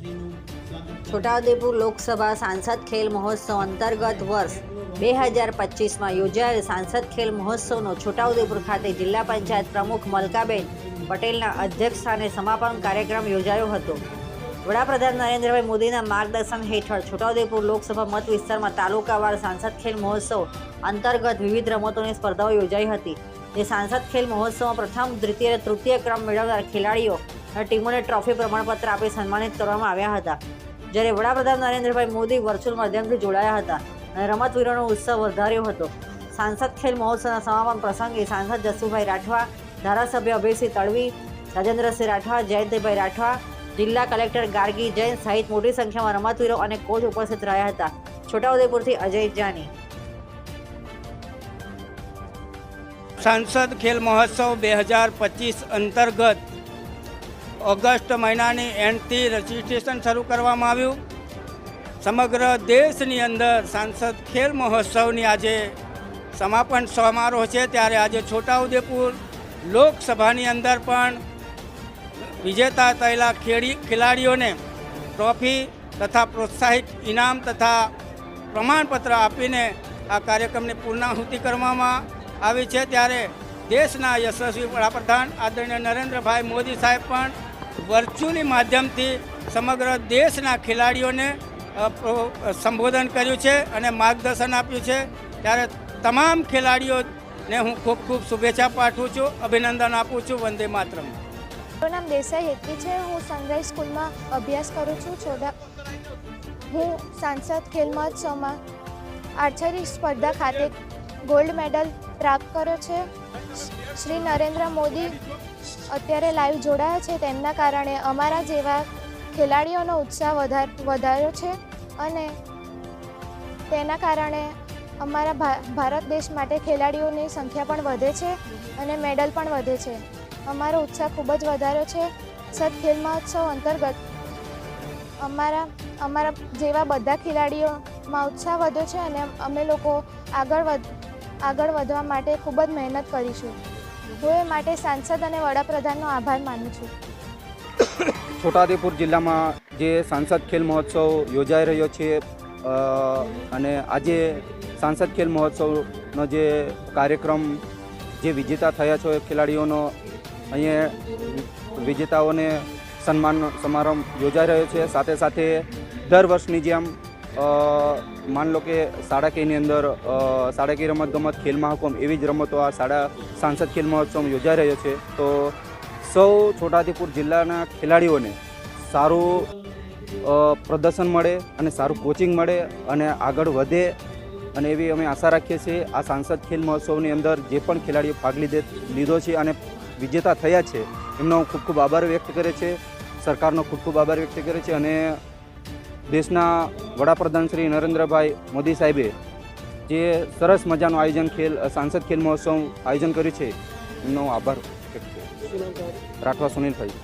છોટાઉદેપુર લોકસભા સાંસદ ખેલ મહોત્સવ અંતર્ગત વર્ષ 2025માં યોજાયેલ સાંસદ ખેલ મહોત્સવનો છોટાઉદેપુર ખાતે જિલ્લા પંચાયત પ્રમુખ મલકાબેન પટેલના અધ્યક્ષસ્થાને સમાપન કાર્યક્રમ યોજાયો હતો। વડાપ્રધાન નરેન્દ્રભાઈ મોદીના માર્ગદર્શન હેઠળ છોટાઉદેપુર લોકસભા મત વિસ્તારમાં તાલુકાવાર સાંસદ ખેલ મહોત્સવ અંતર્ગત વિવિધ રમતોની સ્પર્ધાઓ યોજાઈ હતી। જે સાંસદ ખેલ મહોત્સવમાં પ્રથમ, દ્વિતીય અને તૃતીય ક્રમ મેળવનાર ખેલાડીઓ અને ટીમોને ટ્રોફી, પ્રમાણપત્ર આપી સન્માનિત કરવામાં આવ્યા હતા। જ્યારે વડાપ્રધાન નરેન્દ્રભાઈ મોદી વર્ચ્યુઅલ માધ્યમથી જોડાયા હતા અને રમતવીરોનો ઉત્સવ વધાર્યો હતો। સાંસદ ખેલ મહોત્સવના સમાપન પ્રસંગે સાંસદ જસુભાઈ રાઠવા, ધારાસભ્ય અભયસિંહ તડવી, રાજેન્દ્રસિંહ રાઠવા, જયંતભાઈ રાઠવા, જિલ્લા કલેક્ટર ગાર્ગી જૈન સહિત મોટી સંખ્યામાં રમતવીરો અને કોચ ઉપસ્થિત રહ્યા હતા। છોટાઉદેપુરથી અજય જાની। સાંસદ ખેલ મહોત્સવ 2025 અંતર્ગત ઓગસ્ટ મહિનાની એન્ડથી રજિસ્ટ્રેશન શરૂ કરવામાં આવ્યું। સમગ્ર દેશની અંદર સાંસદ ખેલ મહોત્સવની આજે સમાપન સમારોહ છે, ત્યારે આજે છોટાઉદેપુર લોકસભાની અંદર પણ વિજેતા થયેલા ખેલાડીઓને ટ્રોફી તથા પ્રોત્સાહિત ઇનામ તથા પ્રમાણપત્ર આપીને આ કાર્યક્રમની પૂર્ણાહુતિ કરવામાં આવી છે। ત્યારે દેશના યશસ્વી વડાપ્રધાન આદરણીય નરેન્દ્રભાઈ મોદી સાહેબ પણ વર્ચ્યુઅલી માધ્યમથી સમગ્ર દેશના ખેલાડીઓને સંબોધન કર્યું છે અને માર્ગદર્શન આપ્યું છે। ત્યારે તમામ ખેલાડીઓને હું ખૂબ ખૂબ શુભેચ્છા પાઠવું છું, અભિનંદન આપું છું। વંદે માતરમ। મારું નામ દેસાઈ હેતવી છે। હું સનરાઈઝ સ્કૂલમાં અભ્યાસ કરું છું। હું સાંસદ ખેલ મહોત્સવમાં આર્ચરી સ્પર્ધા ખાતે ગોલ્ડ મેડલ પ્રાપ્ત કર્યો છે। શ્રી નરેન્દ્ર મોદી અત્યારે લાઈવ જોડાયા છે, તેમના કારણે અમારા જેવા ખેલાડીઓનો ઉત્સાહ વધાર્યો છે અને તેના કારણે અમારા ભારત દેશ માટે ખેલાડીઓની સંખ્યા પણ વધે છે અને મેડલ પણ વધે છે। અમારો ઉત્સાહ ખૂબ જ વધાર્યો છે। સાંસદ ખેલ મહોત્સવ અંતર્ગત અમારા જેવા બધા ખેલાડીઓમાં ઉત્સાહ વધ્યો છે અને અમે લોકો આગળ વધવા માટે ખૂબ જ મહેનત કરીશું। હું એ માટે સાંસદ અને વડાપ્રધાનનો આભાર માનું છું। છોટાઉદેપુર જિલ્લામાં જે સાંસદ ખેલ મહોત્સવ યોજાઈ રહ્યો છે અને આજે સાંસદ ખેલ મહોત્સવનો જે કાર્યક્રમ જે વિજેતા થયા છે ખેલાડીઓનો અહીંયા વિજેતાઓને સન્માન સમારંભ યોજાઈ રહ્યો છે। સાથે સાથે દર વર્ષની જેમ માન લો કે શાળાકીયની અંદર શાળાકીય રમતગમત ખેલ મહાકુંભ એવી જ રમતો આ સાંસદ ખેલ મહોત્સવ યોજાઈ રહ્યો છે। તો સૌ છોટાઉદેપુર જિલ્લાના ખેલાડીઓને સારું પ્રદર્શન મળે અને સારું કોચિંગ મળે અને આગળ વધે અને એવી અમે આશા રાખીએ છીએ। આ સાંસદ ખેલ મહોત્સવની અંદર જે પણ ખેલાડીઓ ભાગ લીધો છે અને વિજેતા થયા છે એમનો ખૂબ ખૂબ આભાર વ્યક્ત કરે છે, સરકારનો ખૂબ ખૂબ આભાર વ્યક્ત કરે છે અને દેશના વડાપ્રધાન શ્રી નરેન્દ્રભાઈ મોદી સાહેબે જે સરસ મજાનું આયોજન સાંસદ ખેલ મહોત્સવ આયોજન કર્યું છે એમનો આભાર વ્યક્ત કરે છે। રાઠવા સુનિલભાઈ।